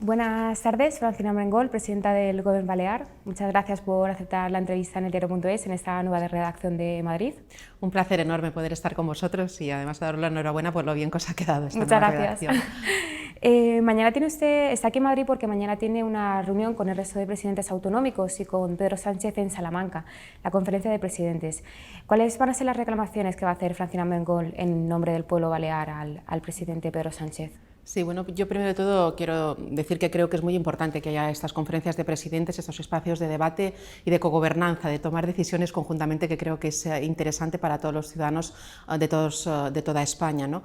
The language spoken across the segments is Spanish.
Buenas tardes, Francina Mengol, presidenta del Gobierno Balear. Muchas gracias por aceptar la entrevista en eldiario.es en esta nueva redacción de Madrid. Un placer enorme poder estar con vosotros y además daros la enhorabuena por lo bien que os ha quedado esta Muchas nueva gracias. redacción. Mañana está aquí en Madrid porque mañana tiene una reunión con el resto de presidentes autonómicos y con Pedro Sánchez en Salamanca, la conferencia de presidentes. ¿Cuáles van a ser las reclamaciones que va a hacer Francina Mengol en nombre del pueblo balear al presidente Pedro Sánchez? Sí, bueno, yo primero de todo quiero decir que creo que es muy importante que haya estas conferencias de presidentes, estos espacios de debate y de cogobernanza, de tomar decisiones conjuntamente, que creo que es interesante para todos los ciudadanos de toda España, ¿no?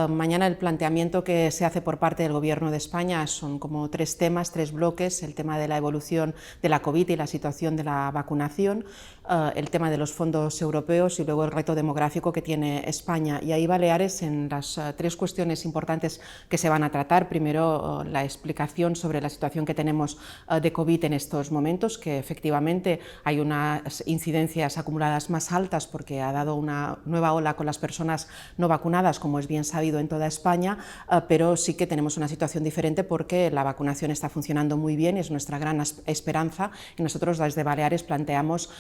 Mañana el planteamiento que se hace por parte del Gobierno de España son como tres temas, tres bloques: el tema de la evolución de la COVID y la situación de la vacunación, el tema de los fondos europeos y luego el reto demográfico que tiene España. Y ahí Baleares, en las tres cuestiones importantes que se van a tratar, primero la explicación sobre la situación que tenemos de COVID en estos momentos, que efectivamente hay unas incidencias acumuladas más altas porque ha dado una nueva ola con las personas no vacunadas, como es bien sabido en toda España, pero sí que tenemos una situación diferente porque la vacunación está funcionando muy bien, es nuestra gran esperanza, y nosotros desde Baleares planteamos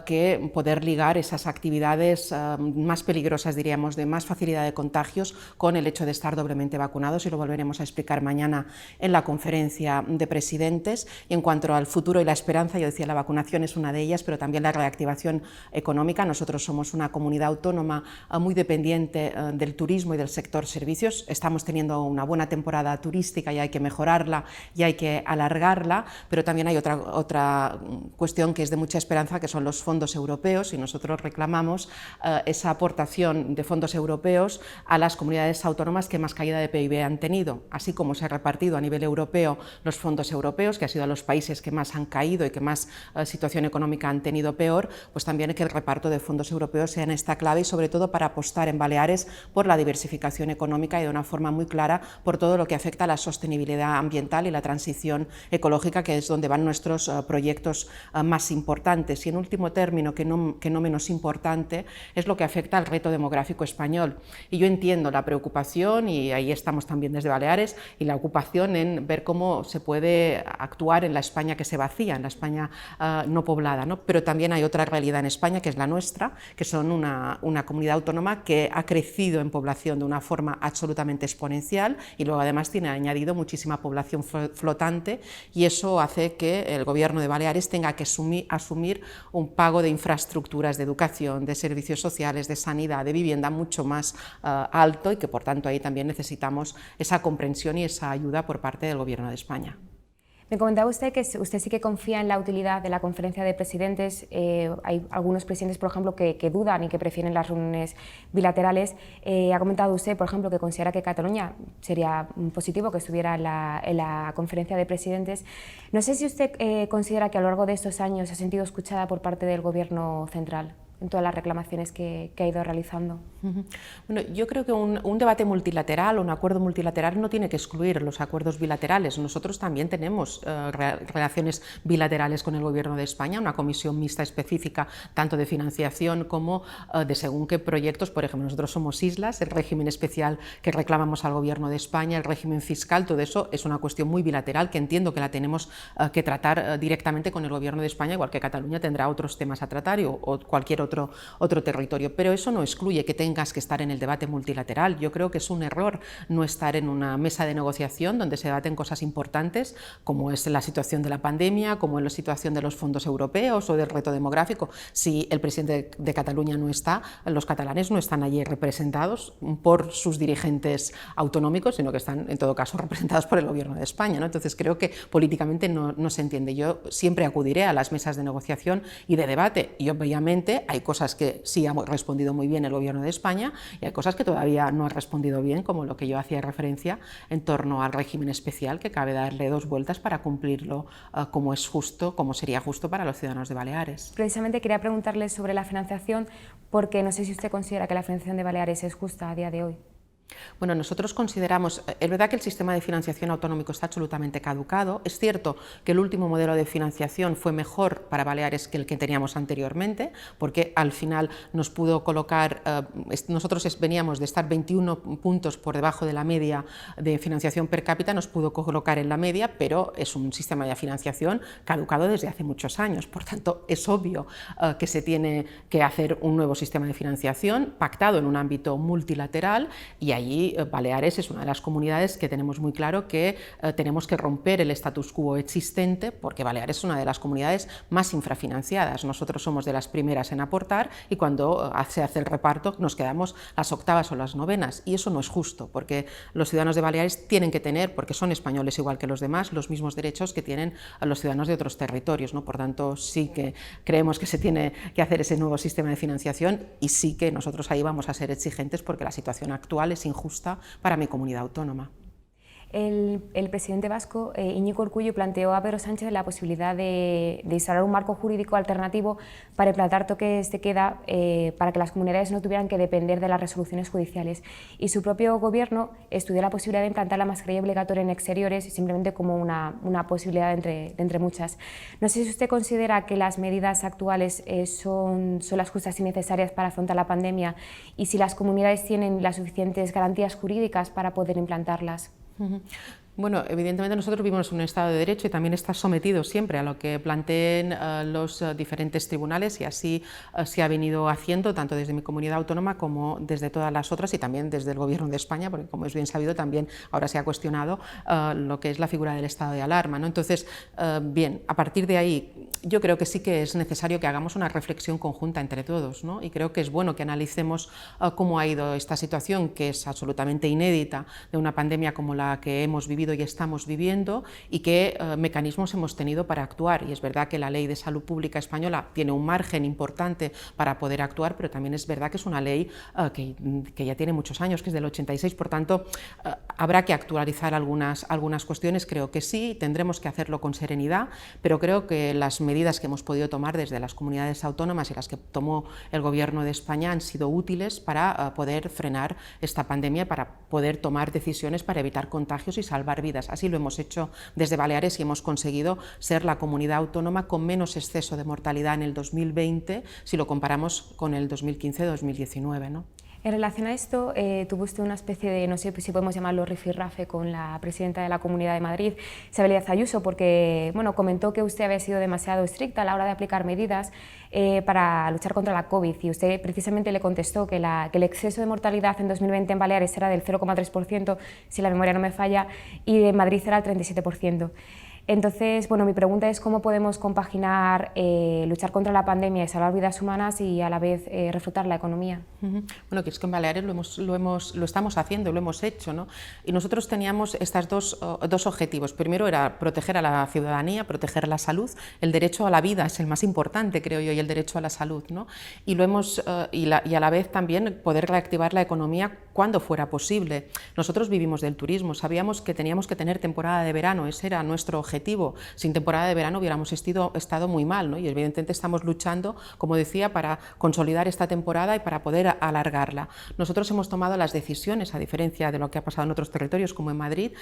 que poder ligar esas actividades más peligrosas, diríamos, de más facilidad de contagios, con el hecho de estar doblemente vacunados, y lo volveremos a explicar mañana en la conferencia de presidentes. Y en cuanto al futuro y la esperanza, yo decía, la vacunación es una de ellas, pero también la reactivación económica. Nosotros somos una comunidad autónoma muy dependiente del turismo y del sector servicios. Estamos teniendo una buena temporada turística y hay que mejorarla y hay que alargarla, pero también hay otra cuestión que es de mucha esperanza, que son los fondos europeos, y nosotros reclamamos esa aportación de fondos europeos a las comunidades autónomas que más caída de PIB han tenido, así como se ha repartido a nivel europeo los fondos europeos, que han sido a los países que más han caído y que más situación económica han tenido peor, pues también que el reparto de fondos europeos sea en esta clave, y sobre todo para apostar en Baleares por la diversificación económica y de una forma muy clara por todo lo que afecta a la sostenibilidad ambiental y la transición ecológica, que es donde van nuestros proyectos más importantes. Y en último término, que no menos importante, es lo que afecta al reto demográfico español. Y yo entiendo la preocupación, y ahí estamos también desde Baleares, y la ocupación en ver cómo se puede actuar en la España que se vacía, en la España no poblada, ¿no? Pero también hay otra realidad en España, que es la nuestra, que son una comunidad autónoma que ha crecido en población de una forma absolutamente exponencial, y luego además tiene añadido muchísima población flotante, y eso hace que el Gobierno de Baleares tenga que asumir un pago de infraestructuras, de educación, de servicios sociales, de sanidad, de vivienda mucho más alto, y que por tanto ahí también necesitamos esa comprensión y esa ayuda por parte del Gobierno de España. Me comentaba usted que usted sí que confía en la utilidad de la conferencia de presidentes. Hay algunos presidentes, por ejemplo, que dudan y que prefieren las reuniones bilaterales. Ha comentado usted, por ejemplo, que considera que Cataluña sería positivo que estuviera en la conferencia de presidentes. No sé si usted considera que a lo largo de estos años se ha sentido escuchada por parte del Gobierno central en todas las reclamaciones que ha ido realizando. Bueno, yo creo que un debate multilateral o un acuerdo multilateral no tiene que excluir los acuerdos bilaterales. Nosotros también tenemos relaciones bilaterales con el Gobierno de España, una comisión mixta específica tanto de financiación como de según qué proyectos. Por ejemplo, nosotros somos islas, el régimen especial que reclamamos al Gobierno de España, el régimen fiscal, todo eso es una cuestión muy bilateral que entiendo que la tenemos que tratar directamente con el Gobierno de España, igual que Cataluña tendrá otros temas a tratar o cualquier otro territorio, pero eso no excluye que tengas que estar en el debate multilateral. Yo creo que es un error no estar en una mesa de negociación donde se debaten cosas importantes, como es la situación de la pandemia, como es la situación de los fondos europeos o del reto demográfico. Si el presidente de Cataluña no está, los catalanes no están allí representados por sus dirigentes autonómicos, sino que están en todo caso representados por el Gobierno de España, ¿no? Entonces creo que políticamente no se entiende. Yo siempre acudiré a las mesas de negociación y de debate, y obviamente hay cosas que sí ha respondido muy bien el Gobierno de España y hay cosas que todavía no ha respondido bien, como lo que yo hacía referencia en torno al régimen especial, que cabe darle dos vueltas para cumplirlo como es justo, como sería justo para los ciudadanos de Baleares. Precisamente quería preguntarle sobre la financiación, porque no sé si usted considera que la financiación de Baleares es justa a día de hoy. Bueno, nosotros consideramos, es verdad que el sistema de financiación autonómico está absolutamente caducado, es cierto que el último modelo de financiación fue mejor para Baleares que el que teníamos anteriormente, porque al final nos pudo colocar, nosotros veníamos de estar 21 puntos por debajo de la media de financiación per cápita, nos pudo colocar en la media, pero es un sistema de financiación caducado desde hace muchos años, por tanto es obvio que se tiene que hacer un nuevo sistema de financiación pactado en un ámbito multilateral, y allí Baleares es una de las comunidades que tenemos muy claro que tenemos que romper el status quo existente, porque Baleares es una de las comunidades más infrafinanciadas. Nosotros somos de las primeras en aportar y cuando se hace el reparto nos quedamos las octavas o las novenas, y eso no es justo, porque los ciudadanos de Baleares tienen que tener, porque son españoles igual que los demás, los mismos derechos que tienen los ciudadanos de otros territorios, ¿no? Por tanto, sí que creemos que se tiene que hacer ese nuevo sistema de financiación, y sí que nosotros ahí vamos a ser exigentes porque la situación actual es injusta para mi comunidad autónoma. El presidente vasco, Iñigo Urkullu, planteó a Pedro Sánchez la posibilidad de instaurar un marco jurídico alternativo para implantar toques de queda para que las comunidades no tuvieran que depender de las resoluciones judiciales. Y su propio gobierno estudió la posibilidad de implantar la mascarilla obligatoria en exteriores simplemente como una posibilidad entre muchas. No sé si usted considera que las medidas actuales son las justas y necesarias para afrontar la pandemia, y si las comunidades tienen las suficientes garantías jurídicas para poder implantarlas. Bueno, evidentemente nosotros vivimos en un Estado de Derecho y también está sometido siempre a lo que planteen los diferentes tribunales, y así se ha venido haciendo tanto desde mi comunidad autónoma como desde todas las otras, y también desde el Gobierno de España, porque como es bien sabido también ahora se ha cuestionado lo que es la figura del estado de alarma, ¿no? Entonces, bien, a partir de ahí yo creo que sí que es necesario que hagamos una reflexión conjunta entre todos, ¿no? Y creo que es bueno que analicemos cómo ha ido esta situación, que es absolutamente inédita, de una pandemia como la que hemos vivido y estamos viviendo, y qué mecanismos hemos tenido para actuar. Y es verdad que la Ley de Salud Pública española tiene un margen importante para poder actuar, pero también es verdad que es una ley que ya tiene muchos años, que es del 86, por tanto habrá que actualizar algunas cuestiones, creo que sí, tendremos que hacerlo con serenidad, pero creo que las medidas que hemos podido tomar desde las comunidades autónomas y las que tomó el Gobierno de España han sido útiles para poder frenar esta pandemia, para poder tomar decisiones para evitar contagios y salvar vidas. Así lo hemos hecho desde Baleares y hemos conseguido ser la comunidad autónoma con menos exceso de mortalidad en el 2020 si lo comparamos con el 2015-2019, ¿no? En relación a esto, tuvo usted una especie de, no sé si podemos llamarlo rifirrafe con la presidenta de la Comunidad de Madrid, Isabel Díaz Ayuso, porque bueno, comentó que usted había sido demasiado estricta a la hora de aplicar medidas para luchar contra la COVID, y usted precisamente le contestó que el exceso de mortalidad en 2020 en Baleares era del 0,3%, si la memoria no me falla, y en Madrid era el 37%. Entonces, bueno, mi pregunta es cómo podemos compaginar luchar contra la pandemia y salvar vidas humanas y a la vez reflotar la economía. Bueno, que es que en Baleares lo estamos haciendo, lo hemos hecho, ¿no? Y nosotros teníamos estos dos objetivos. Primero era proteger a la ciudadanía, proteger la salud. El derecho a la vida es el más importante, creo yo, y el derecho a la salud, ¿no? Y a la vez también poder reactivar la economía cuando fuera posible. Nosotros vivimos del turismo, sabíamos que teníamos que tener temporada de verano, ese era nuestro objetivo. Sin temporada de verano hubiéramos estado muy mal, ¿no? Y evidentemente estamos luchando, como decía, para consolidar esta temporada y para poder alargarla. Nosotros hemos tomado las decisiones, a diferencia de lo que ha pasado en otros territorios como en Madrid,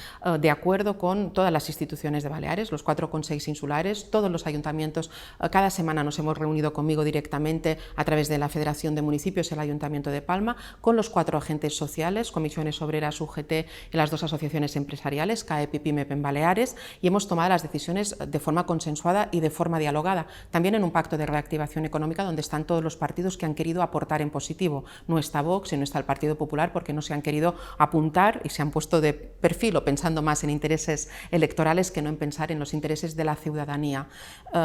de acuerdo con todas las instituciones de Baleares, los 4 consejos insulares, todos los ayuntamientos. Cada semana nos hemos reunido conmigo directamente a través de la Federación de Municipios y el Ayuntamiento de Palma, con los 4 agentes sociales, Comisiones Obreras, UGT y las 2 asociaciones empresariales, CAEP y PIMEP en Baleares, y hemos tomado las decisiones de forma consensuada y de forma dialogada, también en un pacto de reactivación económica donde están todos los partidos que han querido aportar en positivo. No está Vox y no está el Partido Popular porque no se han querido apuntar y se han puesto de perfil o pensando más en intereses electorales que no en pensar en los intereses de la ciudadanía.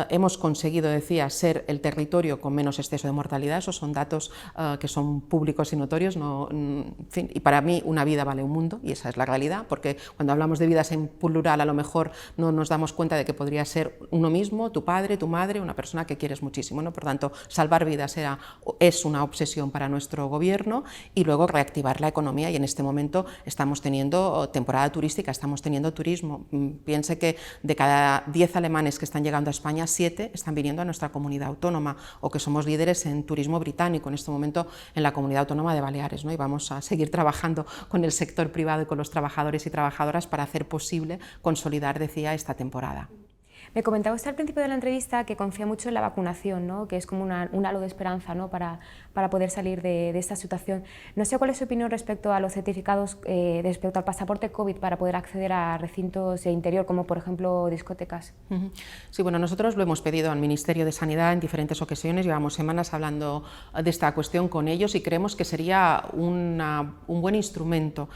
Hemos conseguido, decía, ser el territorio con menos exceso de mortalidad, esos son datos que son públicos y notorios, en fin, y para mí una vida vale un mundo y esa es la realidad, porque cuando hablamos de vidas en plural a lo mejor no nos damos cuenta de que podría ser uno mismo, tu padre, tu madre, una persona que quieres muchísimo, ¿no? Por tanto, salvar vidas es una obsesión para nuestro gobierno, y luego reactivar la economía, y en este momento estamos teniendo temporada turística, estamos teniendo turismo. Piense que de cada 10 alemanes que están llegando a España, 7 están viniendo a nuestra comunidad autónoma, o que somos líderes en turismo británico en este momento en la comunidad autónoma de Baleares, ¿no? Y vamos a seguir seguir trabajando con el sector privado y con los trabajadores y trabajadoras para hacer posible consolidar, decía, esta temporada. Me comentaba usted al principio de la entrevista que confía mucho en la vacunación, ¿no? Que es como un halo de esperanza, ¿no? para poder salir de esta situación. No sé cuál es su opinión respecto a los certificados, respecto al pasaporte COVID para poder acceder a recintos de interior, como por ejemplo discotecas. Sí, bueno, nosotros lo hemos pedido al Ministerio de Sanidad en diferentes ocasiones, llevamos semanas hablando de esta cuestión con ellos y creemos que sería un buen instrumento,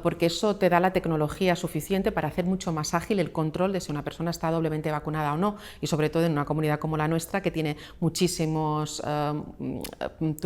porque eso te da la tecnología suficiente para hacer mucho más ágil el control de si una persona está doblemente vacunada o no, y sobre todo en una comunidad como la nuestra que tiene muchísimos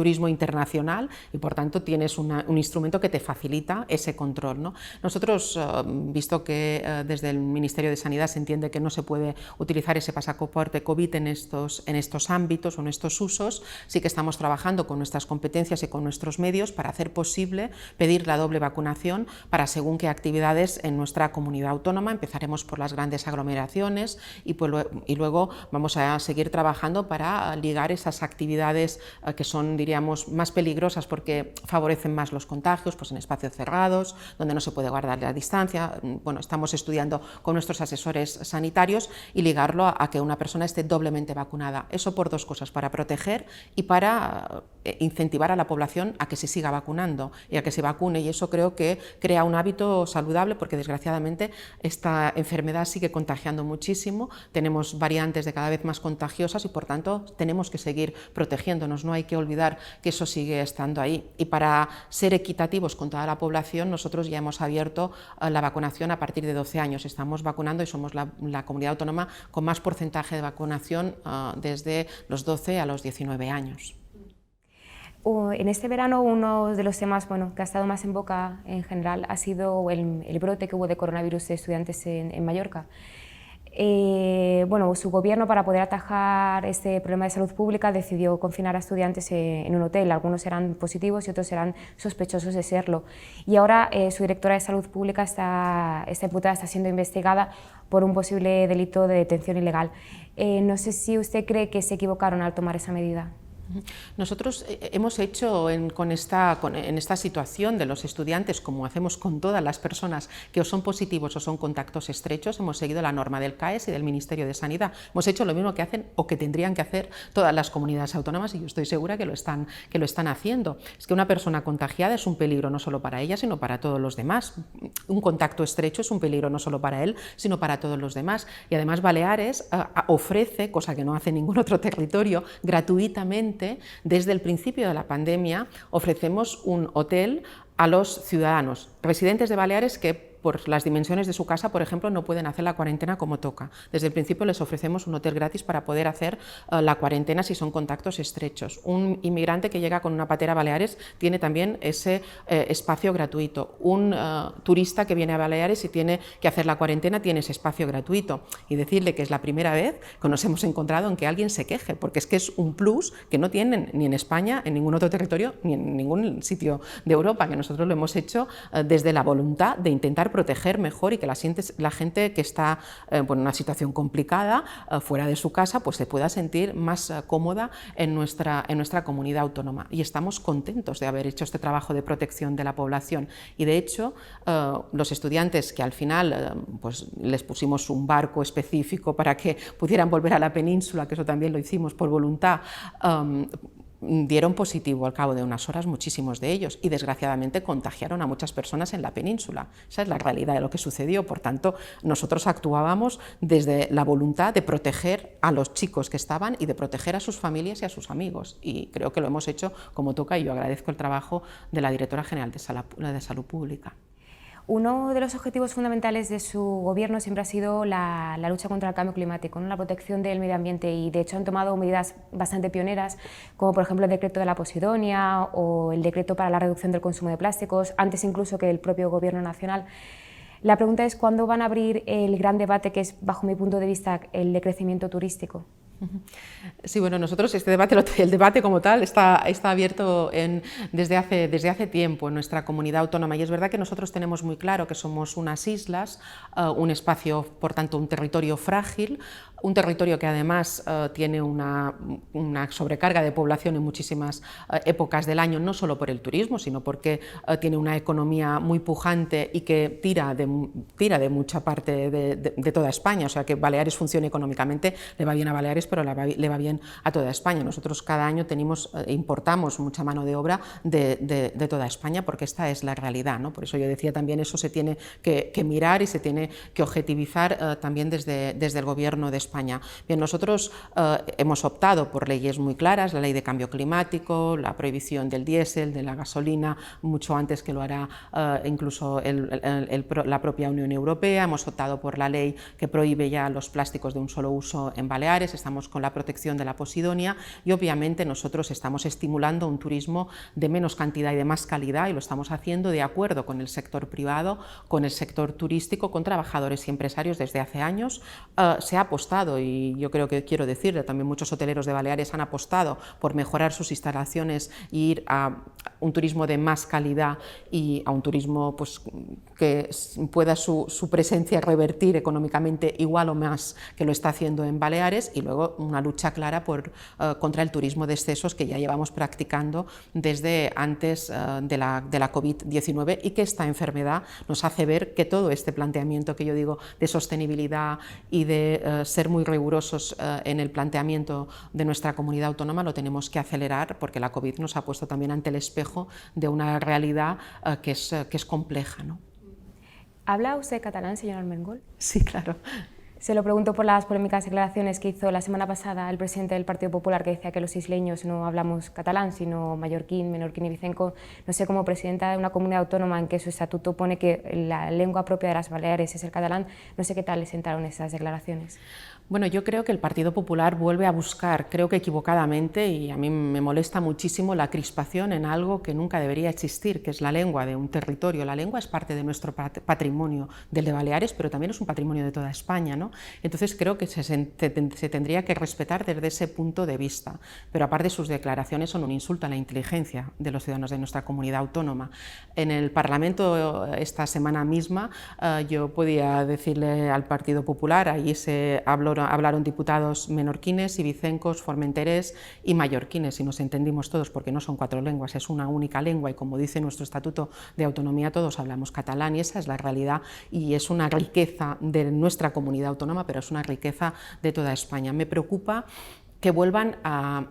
turismo internacional y por tanto tienes un instrumento que te facilita ese control, ¿no? Nosotros, visto que desde el Ministerio de Sanidad se entiende que no se puede utilizar ese pasaporte COVID en estos ámbitos o en estos usos, sí que estamos trabajando con nuestras competencias y con nuestros medios para hacer posible pedir la doble vacunación para según qué actividades en nuestra comunidad autónoma. Empezaremos por las grandes aglomeraciones y luego vamos a seguir trabajando para ligar esas actividades que son, diríamos, más peligrosas porque favorecen más los contagios, pues en espacios cerrados, donde no se puede guardar la distancia. Bueno, estamos estudiando con nuestros asesores sanitarios y ligarlo a que una persona esté doblemente vacunada. Eso por dos cosas, para proteger y para incentivar a la población a que se siga vacunando y a que se vacune, y eso creo que crea un hábito saludable porque desgraciadamente esta enfermedad sigue contagiando muchísimo, tenemos variantes de cada vez más contagiosas y por tanto tenemos que seguir protegiéndonos, no hay que olvidar que eso sigue estando ahí. Y para ser equitativos con toda la población, nosotros ya hemos abierto la vacunación a partir de 12 años, estamos vacunando y somos la comunidad autónoma con más porcentaje de vacunación desde los 12 a los 19 años. En este verano uno de los temas que ha estado más en boca en general ha sido el brote que hubo de coronavirus de estudiantes en Mallorca. Su gobierno, para poder atajar este problema de salud pública, decidió confinar a estudiantes en un hotel. Algunos eran positivos y otros eran sospechosos de serlo. Y ahora su directora de salud pública está imputada, está siendo investigada por un posible delito de detención ilegal. No sé si usted cree que se equivocaron al tomar esa medida. Nosotros hemos hecho en esta situación de los estudiantes, como hacemos con todas las personas que o son positivos o son contactos estrechos, hemos seguido la norma del CAES y del Ministerio de Sanidad. Hemos hecho lo mismo que hacen o que tendrían que hacer todas las comunidades autónomas y yo estoy segura que lo están haciendo. Es que una persona contagiada es un peligro no solo para ella, sino para todos los demás. Un contacto estrecho es un peligro no solo para él, sino para todos los demás. Y además Baleares ofrece, cosa que no hace ningún otro territorio, gratuitamente. Desde el principio de la pandemia ofrecemos un hotel a los ciudadanos residentes de Baleares que por las dimensiones de su casa, por ejemplo, no pueden hacer la cuarentena como toca. Desde el principio les ofrecemos un hotel gratis para poder hacer la cuarentena si son contactos estrechos. Un inmigrante que llega con una patera a Baleares tiene también ese espacio gratuito. Un turista que viene a Baleares y tiene que hacer la cuarentena tiene ese espacio gratuito. Y decirle que es la primera vez que nos hemos encontrado en que alguien se queje, porque es que es un plus que no tienen ni en España, en ningún otro territorio, ni en ningún sitio de Europa, que nosotros lo hemos hecho desde la voluntad de intentar proteger mejor y que la gente que está en una situación complicada fuera de su casa pues se pueda sentir más cómoda en nuestra comunidad autónoma. Y estamos contentos de haber hecho este trabajo de protección de la población. Y de hecho, los estudiantes que al final pues les pusimos un barco específico para que pudieran volver a la península, que eso también lo hicimos por voluntad, dieron positivo al cabo de unas horas muchísimos de ellos y desgraciadamente contagiaron a muchas personas en la península. Esa es la realidad de lo que sucedió. Por tanto, nosotros actuábamos desde la voluntad de proteger a los chicos que estaban y de proteger a sus familias y a sus amigos. Y creo que lo hemos hecho como toca y yo agradezco el trabajo de la Directora General de Salud Pública. Uno de los objetivos fundamentales de su gobierno siempre ha sido la lucha contra el cambio climático, ¿no? La protección del medio ambiente, y de hecho han tomado medidas bastante pioneras, como por ejemplo el decreto de la Posidonia o el decreto para la reducción del consumo de plásticos, antes incluso que el propio gobierno nacional. La pregunta es, ¿cuándo van a abrir el gran debate que es, bajo mi punto de vista, el decrecimiento turístico? Sí, bueno, nosotros este debate, el debate como tal está abierto desde hace tiempo en nuestra comunidad autónoma, y es verdad que nosotros tenemos muy claro que somos unas islas, un espacio, por tanto, un territorio frágil, un territorio que además tiene una sobrecarga de población en muchísimas épocas del año, no solo por el turismo, sino porque tiene una economía muy pujante y que tira de mucha parte de toda España, o sea que Baleares funcione económicamente, le va bien a Baleares, pero le va bien a toda España. Nosotros cada año importamos mucha mano de obra de toda España, porque esta es la realidad, ¿no? Por eso yo decía también, eso se tiene que mirar y se tiene que objetivizar también desde el Gobierno de España. Bien, nosotros hemos optado por leyes muy claras, la ley de cambio climático, la prohibición del diésel, de la gasolina, mucho antes que lo hará incluso la propia Unión Europea. Hemos optado por la ley que prohíbe ya los plásticos de un solo uso en Baleares, estamos con la protección de la posidonia y obviamente nosotros estamos estimulando un turismo de menos cantidad y de más calidad, y lo estamos haciendo de acuerdo con el sector privado, con el sector turístico, con trabajadores y empresarios desde hace años. Se ha apostado, y yo creo que quiero decirle, también muchos hoteleros de Baleares han apostado por mejorar sus instalaciones e ir a un turismo de más calidad y a un turismo pues, que pueda su presencia revertir económicamente igual o más que lo está haciendo en Baleares, y luego una lucha clara contra el turismo de excesos que ya llevamos practicando desde antes de la COVID-19, y que esta enfermedad nos hace ver que todo este planteamiento que yo digo de sostenibilidad y de ser muy rigurosos en el planteamiento de nuestra comunidad autónoma lo tenemos que acelerar, porque la COVID nos ha puesto también ante el espejo de una realidad que es compleja, ¿no? ¿Habla usted catalán, señor Armengol? Sí, claro. Se lo pregunto por las polémicas declaraciones que hizo la semana pasada el presidente del Partido Popular, que decía que los isleños no hablamos catalán, sino mallorquín, menorquín y vicenco. No sé, como presidenta de una comunidad autónoma en que su estatuto pone que la lengua propia de las Baleares es el catalán, no sé qué tal le sentaron esas declaraciones. Bueno, yo creo que el Partido Popular vuelve a buscar, creo que equivocadamente, y a mí me molesta muchísimo, la crispación en algo que nunca debería existir, que es la lengua de un territorio. La lengua es parte de nuestro patrimonio, del de Baleares, pero también es un patrimonio de toda España, ¿no? Entonces creo que se tendría que respetar desde ese punto de vista. Pero aparte, sus declaraciones son un insulto a la inteligencia de los ciudadanos de nuestra comunidad autónoma. En el Parlamento esta semana misma yo podía decirle al Partido Popular, ahí hablaron diputados menorquines y vicencos, formenterés y mallorquines, y nos entendimos todos, porque no son 4 lenguas, es una única lengua, y como dice nuestro Estatuto de Autonomía, todos hablamos catalán, y esa es la realidad, y es una riqueza de nuestra comunidad autónoma, pero es una riqueza de toda España. Me preocupa que vuelvan a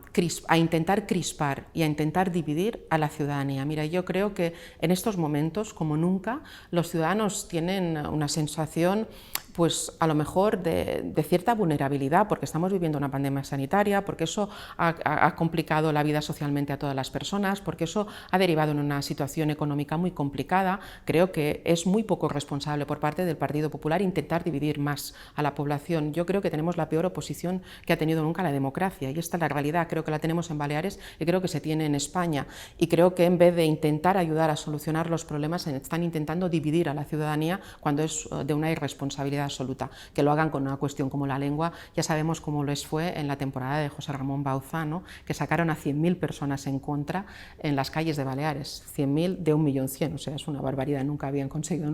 intentar crispar y a intentar dividir a la ciudadanía. Mira, yo creo que en estos momentos, como nunca, los ciudadanos tienen una sensación, pues a lo mejor de cierta vulnerabilidad, porque estamos viviendo una pandemia sanitaria, porque eso ha complicado la vida socialmente a todas las personas, porque eso ha derivado en una situación económica muy complicada. Creo que es muy poco responsable por parte del Partido Popular intentar dividir más a la población. Yo creo que tenemos la peor oposición que ha tenido nunca la democracia, y esta es la realidad. Creo que la tenemos en Baleares y creo que se tiene en España, y creo que en vez de intentar ayudar a solucionar los problemas, están intentando dividir a la ciudadanía, cuando es de una irresponsabilidad absoluta. Que lo hagan con una cuestión como la lengua, ya sabemos cómo les fue en la temporada de José Ramón Bauzá, ¿no? Que sacaron a 100.000 personas en contra en las calles de Baleares, 100.000 de 1.100.000, o sea, es una barbaridad. Nunca habían conseguido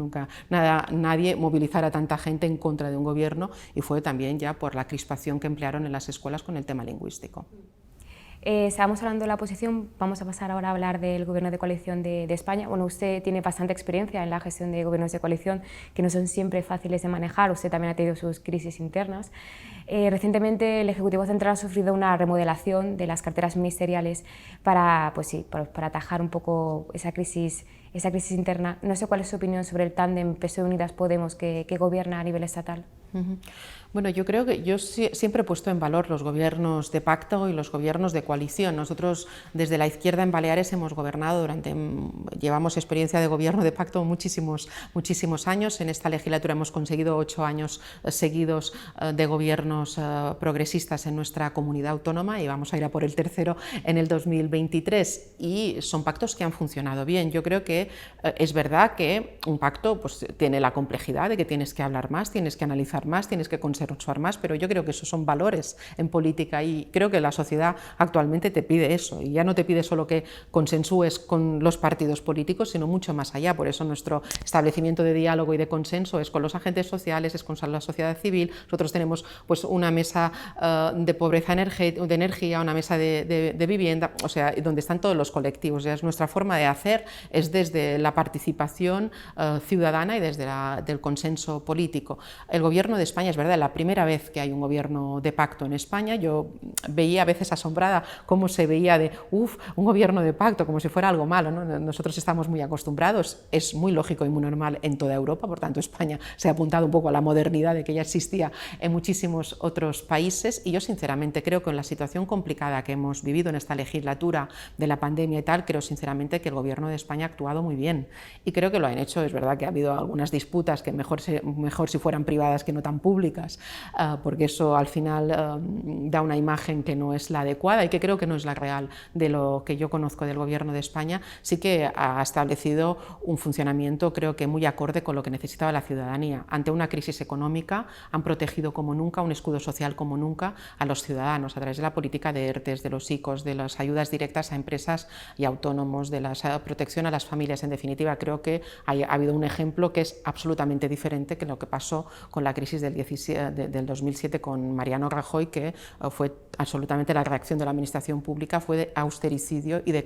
nadie movilizar a tanta gente en contra de un gobierno, y fue también ya por la crispación que emplearon en las escuelas con el tema lingüístico. Estábamos hablando de la oposición, vamos a pasar ahora a hablar del gobierno de coalición de España. Bueno, usted tiene bastante experiencia en la gestión de gobiernos de coalición, que no son siempre fáciles de manejar. Usted también ha tenido sus crisis internas. Recientemente el Ejecutivo Central ha sufrido una remodelación de las carteras ministeriales para atajar un poco esa crisis interna. No sé cuál es su opinión sobre el tándem PSOE-Unidas-Podemos que gobierna a nivel estatal. Bueno, yo creo que yo siempre he puesto en valor los gobiernos de pacto y los gobiernos de coalición. Nosotros desde la izquierda en Baleares hemos gobernado llevamos experiencia de gobierno de pacto muchísimos años. En esta legislatura hemos conseguido 8 años seguidos de gobiernos progresistas en nuestra comunidad autónoma, y vamos a ir a por el tercero en el 2023, y son pactos que han funcionado bien. Yo creo que es verdad que un pacto pues tiene la complejidad de que tienes que hablar más, tienes que analizar consensuar más, tienes que consensuar más, pero yo creo que esos son valores en política y creo que la sociedad actualmente te pide eso y ya no te pide solo que consensúes con los partidos políticos, sino mucho más allá. Por eso nuestro establecimiento de diálogo y de consenso es con los agentes sociales, es con la sociedad civil. Nosotros tenemos pues una mesa de pobreza de energía, una mesa de vivienda, o sea, donde están todos los colectivos. Ya es nuestra forma de hacer, es desde la participación ciudadana y desde el consenso político. El gobierno de España, es verdad, la primera vez que hay un gobierno de pacto en España, yo veía a veces asombrada cómo se veía de, un gobierno de pacto, como si fuera algo malo, ¿no? Nosotros estamos muy acostumbrados, es muy lógico y muy normal en toda Europa, por tanto España se ha apuntado un poco a la modernidad de que ya existía en muchísimos otros países y yo sinceramente creo que en la situación complicada que hemos vivido en esta legislatura de la pandemia y tal, creo sinceramente que el gobierno de España ha actuado muy bien y creo que lo han hecho. Es verdad que ha habido algunas disputas que mejor si fueran privadas que no tan públicas, porque eso al final da una imagen que no es la adecuada y que creo que no es la real de lo que yo conozco del gobierno de España. Sí que ha establecido un funcionamiento creo que muy acorde con lo que necesitaba la ciudadanía. Ante una crisis económica han protegido como nunca, un escudo social como nunca a los ciudadanos a través de la política de ERTEs, de los ICOs, de las ayudas directas a empresas y autónomos, de la protección a las familias. En definitiva, creo que ha habido un ejemplo que es absolutamente diferente que lo que pasó con la crisis del 2007 con Mariano Rajoy, que fue absolutamente la reacción de la administración pública fue de austericidio y de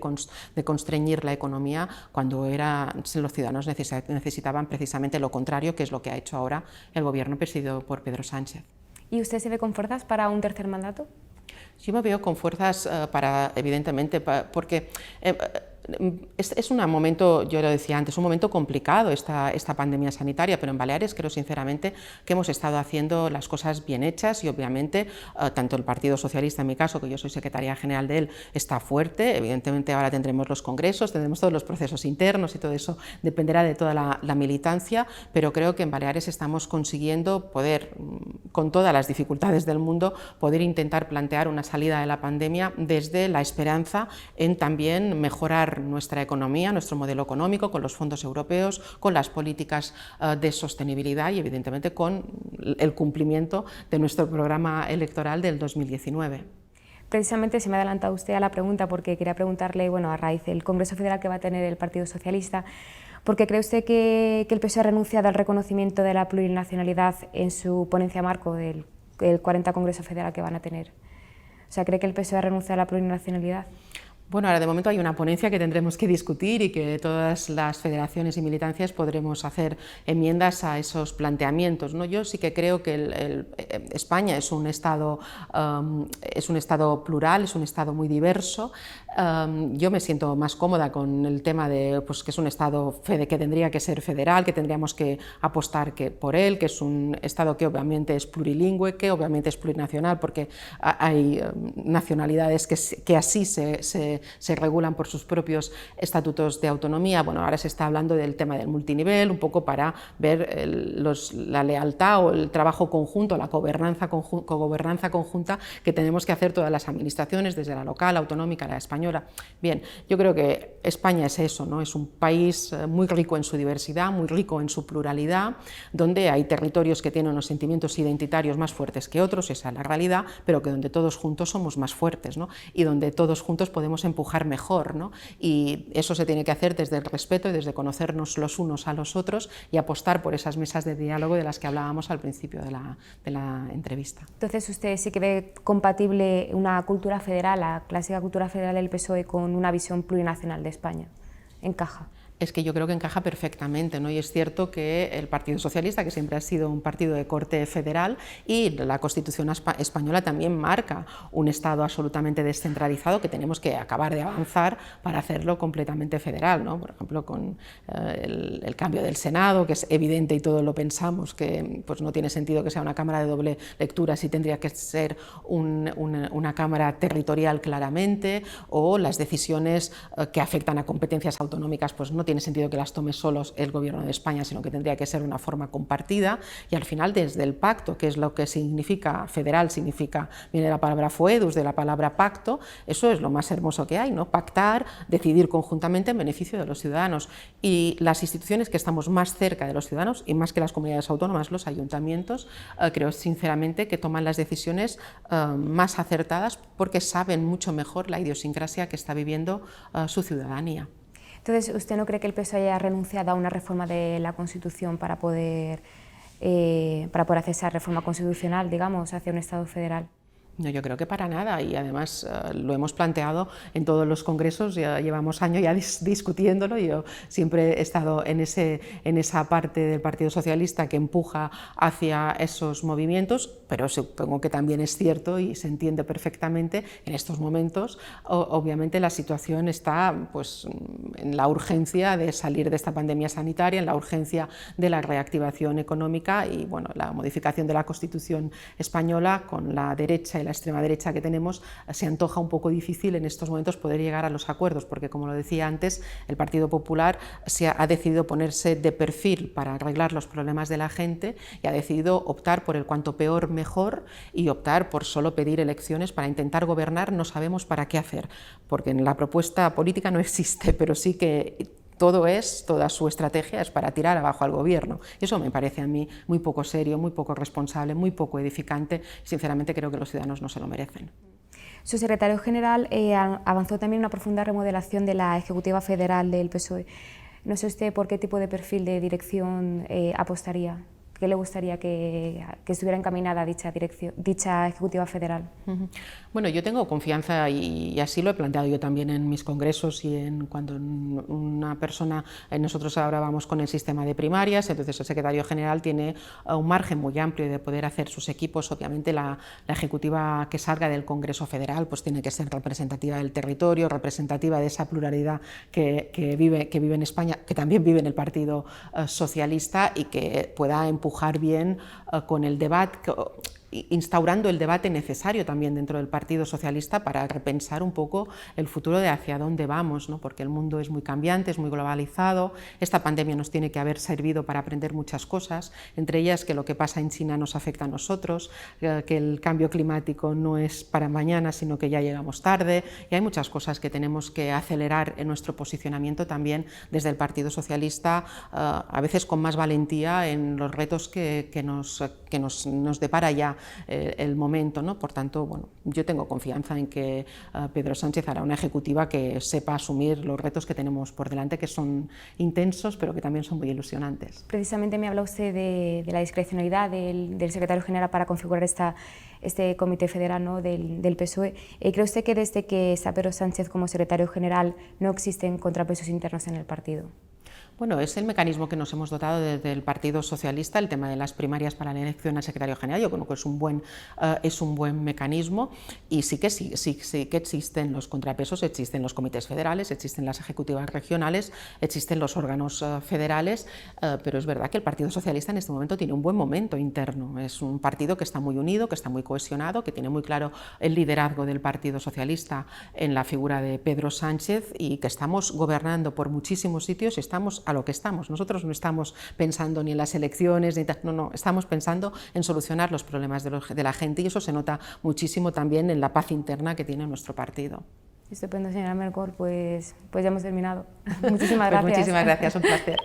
constreñir la economía cuando los ciudadanos necesitaban precisamente lo contrario, que es lo que ha hecho ahora el gobierno presidido por Pedro Sánchez. ¿Y usted se ve con fuerzas para un tercer mandato? Yo me veo con fuerzas evidentemente, porque es un momento, yo lo decía antes, un momento complicado esta pandemia sanitaria, pero en Baleares creo sinceramente que hemos estado haciendo las cosas bien hechas y obviamente tanto el Partido Socialista, en mi caso, que yo soy secretaria general de él, está fuerte. Evidentemente ahora tendremos los congresos, tendremos todos los procesos internos y todo eso dependerá de toda la militancia, pero creo que en Baleares estamos consiguiendo poder, con todas las dificultades del mundo, poder intentar plantear una salida de la pandemia desde la esperanza en también mejorar nuestra economía, nuestro modelo económico, con los fondos europeos, con las políticas de sostenibilidad y evidentemente con el cumplimiento de nuestro programa electoral del 2019. Precisamente se me ha adelantado usted a la pregunta porque quería preguntarle, bueno, a raíz del Congreso Federal que va a tener el Partido Socialista, ¿por qué cree usted que el PSOE ha renunciado al reconocimiento de la plurinacionalidad en su ponencia marco del 40 Congreso Federal que van a tener? O sea, ¿cree que el PSOE ha renunciado a la plurinacionalidad? Bueno, ahora de momento hay una ponencia que tendremos que discutir y que todas las federaciones y militancias podremos hacer enmiendas a esos planteamientos, ¿no? Yo sí que creo que España es un estado plural, es un estado muy diverso. Yo me siento más cómoda con el tema de pues, que es un estado que tendría que ser federal, que tendríamos que apostar por él, que es un estado que obviamente es plurilingüe, que obviamente es plurinacional, porque hay nacionalidades que así se regulan por sus propios estatutos de autonomía. Bueno, ahora se está hablando del tema del multinivel, un poco para ver la lealtad o el trabajo conjunto, la cogobernanza conjunta que tenemos que hacer todas las administraciones, desde la local, la autonómica, la española. Bien, yo creo que España es eso, ¿no? Es un país muy rico en su diversidad, muy rico en su pluralidad, donde hay territorios que tienen unos sentimientos identitarios más fuertes que otros, esa es la realidad, pero que donde todos juntos somos más fuertes, ¿no? Y donde todos juntos podemos empujar mejor, ¿no? Y eso se tiene que hacer desde el respeto y desde conocernos los unos a los otros y apostar por esas mesas de diálogo de las que hablábamos al principio de la entrevista. Entonces, ¿usted sí que ve compatible una cultura federal, la clásica cultura federal del PSOE, con una visión plurinacional de España? ¿Encaja? Es que yo creo que encaja perfectamente, ¿no? Y es cierto que el Partido Socialista, que siempre ha sido un partido de corte federal, y la Constitución española también marca un Estado absolutamente descentralizado que tenemos que acabar de avanzar para hacerlo completamente federal, ¿no? Por ejemplo, con el cambio del Senado, que es evidente y todos lo pensamos, que pues, no tiene sentido que sea una Cámara de doble lectura, sí tendría que ser una Cámara territorial claramente, o las decisiones que afectan a competencias autonómicas pues no tiene sentido que las tome solos el Gobierno de España, sino que tendría que ser de una forma compartida, y al final desde el pacto, que es lo que significa federal, viene de la palabra foedus, de la palabra pacto, eso es lo más hermoso que hay, ¿no? Pactar, decidir conjuntamente en beneficio de los ciudadanos, y las instituciones que estamos más cerca de los ciudadanos, y más que las comunidades autónomas, los ayuntamientos, creo sinceramente que toman las decisiones más acertadas porque saben mucho mejor la idiosincrasia que está viviendo su ciudadanía. Entonces, ¿usted no cree que el PSOE haya renunciado a una reforma de la Constitución para poder hacer esa reforma constitucional, digamos, hacia un Estado federal? No, yo creo que para nada, y además lo hemos planteado en todos los congresos, ya llevamos años ya discutiéndolo. Yo siempre he estado en esa parte del Partido Socialista que empuja hacia esos movimientos, pero supongo que también es cierto y se entiende perfectamente en estos momentos. Obviamente la situación está pues, en la urgencia de salir de esta pandemia sanitaria, en la urgencia de la reactivación económica y bueno, la modificación de la Constitución española con la derecha y la extrema derecha que tenemos, se antoja un poco difícil en estos momentos poder llegar a los acuerdos, porque como lo decía antes, el Partido Popular ha decidido ponerse de perfil para arreglar los problemas de la gente y ha decidido optar por el cuanto peor mejor y optar por solo pedir elecciones para intentar gobernar. No sabemos para qué hacer, porque en la propuesta política no existe, pero sí que toda su estrategia es para tirar abajo al gobierno. Eso me parece a mí muy poco serio, muy poco responsable, muy poco edificante. Sinceramente creo que los ciudadanos no se lo merecen. Su secretario general avanzó también una profunda remodelación de la Ejecutiva Federal del PSOE. No sé usted por qué tipo de perfil de dirección apostaría. ¿Qué le gustaría que estuviera encaminada dicha Ejecutiva Federal? Bueno, yo tengo confianza y así lo he planteado yo también en mis congresos y cuando una persona, nosotros ahora vamos con el sistema de primarias, entonces el secretario general tiene un margen muy amplio de poder hacer sus equipos. Obviamente la Ejecutiva que salga del Congreso Federal pues tiene que ser representativa del territorio, representativa de esa pluralidad que vive en España, que también vive en el Partido Socialista y que pueda empujar bien con el debate, instaurando el debate necesario también dentro del Partido Socialista para repensar un poco el futuro de hacia dónde vamos, ¿no? Porque el mundo es muy cambiante, es muy globalizado. Esta pandemia nos tiene que haber servido para aprender muchas cosas, entre ellas que lo que pasa en China nos afecta a nosotros, que el cambio climático no es para mañana, sino que ya llegamos tarde, y hay muchas cosas que tenemos que acelerar en nuestro posicionamiento también desde el Partido Socialista, a veces con más valentía en los retos que nos depara ya el momento, ¿no? Por tanto, bueno, yo tengo confianza en que Pedro Sánchez hará una ejecutiva que sepa asumir los retos que tenemos por delante, que son intensos, pero que también son muy ilusionantes. Precisamente me habla usted de la discrecionalidad del secretario general para configurar este comité federal, ¿no? del PSOE. ¿Cree usted que desde que está Pedro Sánchez como secretario general no existen contrapesos internos en el partido? Bueno, es el mecanismo que nos hemos dotado desde el Partido Socialista, el tema de las primarias para la elección al secretario general. Yo creo que es un buen mecanismo, y sí que existen los contrapesos, existen los comités federales, existen las ejecutivas regionales, existen los órganos federales, pero es verdad que el Partido Socialista en este momento tiene un buen momento interno. Es un partido que está muy unido, que está muy cohesionado, que tiene muy claro el liderazgo del Partido Socialista en la figura de Pedro Sánchez, y que estamos gobernando por muchísimos sitios y estamos a lo que estamos. Nosotros no estamos pensando ni en las elecciones, no, estamos pensando en solucionar los problemas de la gente, y eso se nota muchísimo también en la paz interna que tiene nuestro partido. Estupendo, señora Mercol, pues ya hemos terminado. Muchísimas gracias. Muchísimas gracias, un placer.